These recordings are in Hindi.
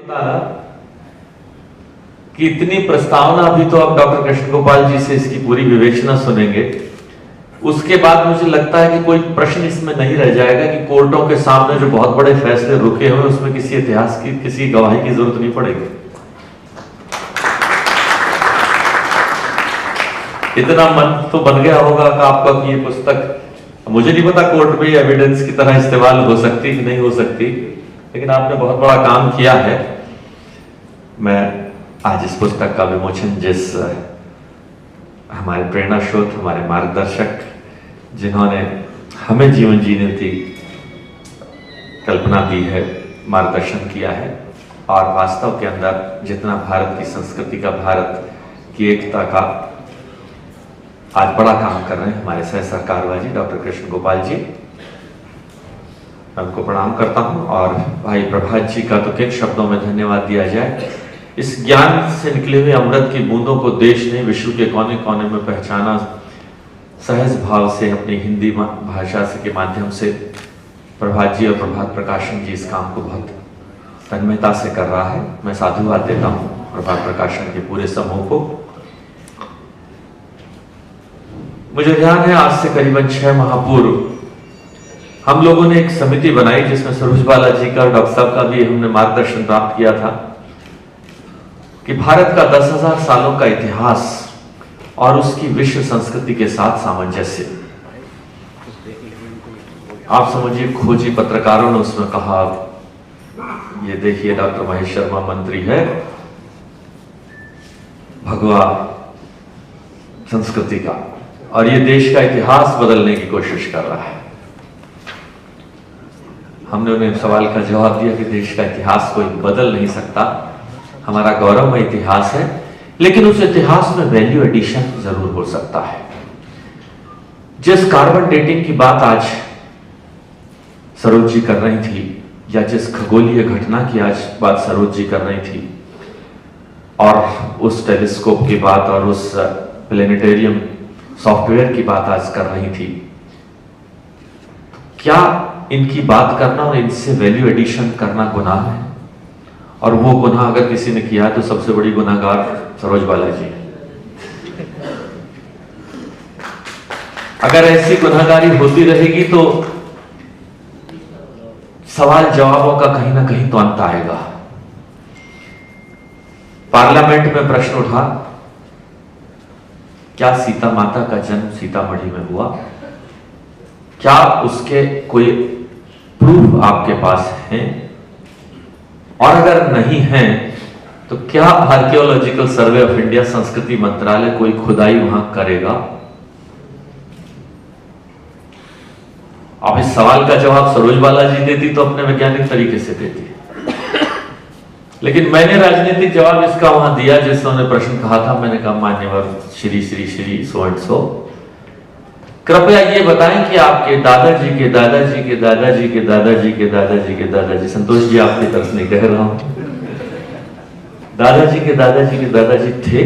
कि इतनी प्रस्तावना अभी तो आप डॉक्टर कृष्ण गोपाल जी से इसकी पूरी विवेचना सुनेंगे, उसके बाद मुझे लगता है कि कोई प्रश्न इसमें नहीं रह जाएगा कि कोर्टों के सामने जो बहुत बड़े फैसले रुके हुए उसमें किसी इतिहास की किसी गवाही की जरूरत नहीं पड़ेगी। इतना मन तो बन गया होगा कि आपका कि ये पुस्तक, मुझे नहीं पता कोर्ट में एविडेंस की तरह इस्तेमाल हो सकती कि नहीं हो सकती, लेकिन आपने बहुत बड़ा काम किया है। मैं आज इस पुस्तक का विमोचन जिस हमारे प्रेरणा स्रोत, हमारे मार्गदर्शक, जिन्होंने हमें जीवन जीने की कल्पना दी है, मार्गदर्शन किया है, और वास्तव के अंदर जितना भारत की संस्कृति का, भारत की एकता का आज बड़ा काम कर रहे हैं हमारे सह सरकारवाजी डॉक्टर कृष्ण गोपाल जी, मैं उनको प्रणाम करता हूं। और भाई प्रभात जी का तो किन शब्दों में धन्यवाद दिया जाए। इस ज्ञान से निकले हुए अमृत की बूंदों को देश ने विश्व के कोने कोने में पहचाना, सहज भाव से अपनी हिंदी भाषा से के माध्यम से प्रभात जी और प्रभात प्रकाशन जी इस काम को बहुत तन्मयता से कर रहा है। मैं साधुवाद देता हूं प्रभात प्रकाशन के पूरे समूह को। मुझे ध्यान है आज से करीबन 6 माह पूर्व हम लोगों ने एक समिति बनाई जिसमें सरोज बाला जी का, डॉक्टर साहब का भी हमने मार्गदर्शन प्राप्त किया था कि भारत का 10,000 सालों का इतिहास और उसकी विश्व संस्कृति के साथ सामंजस्य। आप समझिए, खोजी पत्रकारों ने उसमें कहा, ये देखिए डॉक्टर महेश शर्मा मंत्री है, भगवा संस्कृति का, और ये देश का इतिहास बदलने की कोशिश कर रहा है। हमने उन्हें सवाल का जवाब दिया कि देश का इतिहास कोई बदल नहीं सकता, हमारा गौरवमय इतिहास है, लेकिन उस इतिहास में वैल्यू एडिशन जरूर हो सकता है। जिस कार्बन डेटिंग की बात आज सरोज जी कर रही थी, या जिस खगोलीय घटना की आज बात सरोज जी कर रही थी, और उस टेलीस्कोप की बात और उस प्लेनेटेरियम सॉफ्टवेयर की बात आज कर रही थी, क्या इनकी बात करना और इनसे वैल्यू एडिशन करना गुनाह है? और वो गुनाह अगर किसी ने किया तो सबसे बड़ी गुनाहगार सरोज बाला जी है। अगर ऐसी गुनाहगारी होती रहेगी तो सवाल जवाबों का कहीं ना कहीं तो अंत आएगा। पार्लियामेंट में प्रश्न उठा, क्या सीता माता का जन्म सीतामढ़ी में हुआ? क्या उसके कोई प्रूफ आपके पास हैं? और अगर नहीं है तो क्या आर्कियोलॉजिकल सर्वे ऑफ इंडिया, संस्कृति मंत्रालय कोई खुदाई वहां करेगा? अब इस सवाल का जवाब सरोज बाला जी देती तो अपने वैज्ञानिक तरीके से देती, लेकिन मैंने राजनीतिक जवाब इसका वहां दिया जिसने उन्होंने प्रश्न कहा था। मैंने कहा, मान्यवर Shri Shri Shri so and so, कृपया ये बताएं कि आपके दादाजी के दादाजी के दादाजी के दादाजी के दादाजी के दादाजी, संतोष जी आपकी तरफ नहीं कह रहा हूं, दादाजी के दादाजी के दादाजी थे?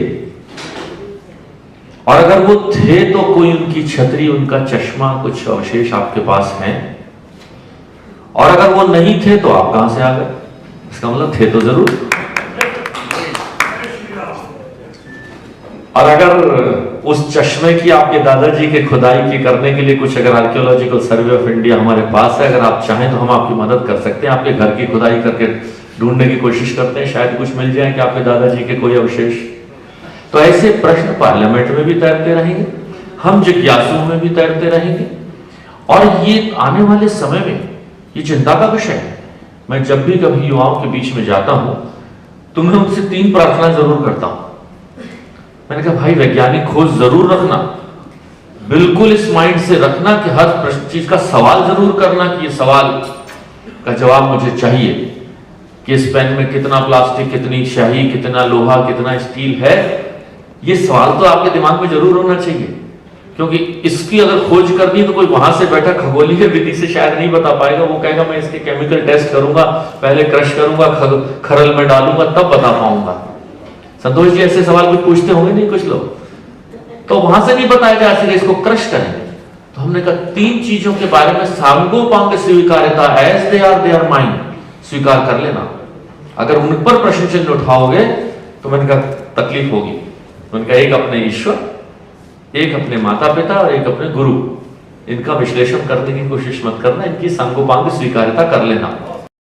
और अगर वो थे तो कोई उनकी छतरी, उनका चश्मा, कुछ अवशेष आपके पास हैं? और अगर वो नहीं थे तो आप कहां से आ गए? इसका मतलब थे तो जरूर। और अगर उस चश्मे की आपके दादाजी के खुदाई की करने के लिए कुछ अगर आर्कियोलॉजिकल सर्वे ऑफ इंडिया हमारे पास है, अगर आप चाहें तो हम आपकी मदद कर सकते हैं। आपके घर की खुदाई करके ढूंढने की कोशिश करते हैं, शायद कुछ मिल जाए कि आपके दादाजी के कोई अवशेष। तो ऐसे प्रश्न पार्लियामेंट में भी तैरते रहेंगे, हम जिज्ञासुओं में भी तैरते रहेंगे, और ये आने वाले समय में ये चिंता का विषय है। मैं जब भी कभी युवाओं के बीच में जाता हूं तो मैं उनसे 3 प्रार्थना जरूर करता हूं। मैंने कहा, भाई वैज्ञानिक खोज जरूर रखना, बिल्कुल इस माइंड से रखना कि हर चीज का सवाल जरूर करना कि ये सवाल का जवाब मुझे चाहिए कि इस पेन में कितना प्लास्टिक, कितनी स्याही, कितना लोहा, कितना स्टील है। ये सवाल तो आपके दिमाग में जरूर होना चाहिए, क्योंकि इसकी अगर खोज करनी तो कोई वहां से बैठा खगोलीय विधि से शायद नहीं बता पाएगा। वो कहेगा मैं इसके केमिकल टेस्ट करूंगा, पहले क्रश करूंगा, खरल में डालूंगा, तब बता पाऊंगा। संतोष जी ऐसे सवाल कुछ पूछते होंगे नहीं कुछ लोग, तो वहां से नहीं बताया जा सके, इसको क्रश करेंगे। तो हमने कहा 3 चीजों के बारे में सांगोपांग स्वीकार्यता, एज दे आर माइंड, स्वीकार कर लेना। अगर उन पर प्रश्न चिन्ह उठाओगे तो मैंने कहा तकलीफ होगी। मैंने कहा एक अपने ईश्वर, एक अपने माता पिता और एक अपने गुरु, इनका विश्लेषण करने की कोशिश मत करना, इनकी संगोपांग स्वीकार्यता कर लेना।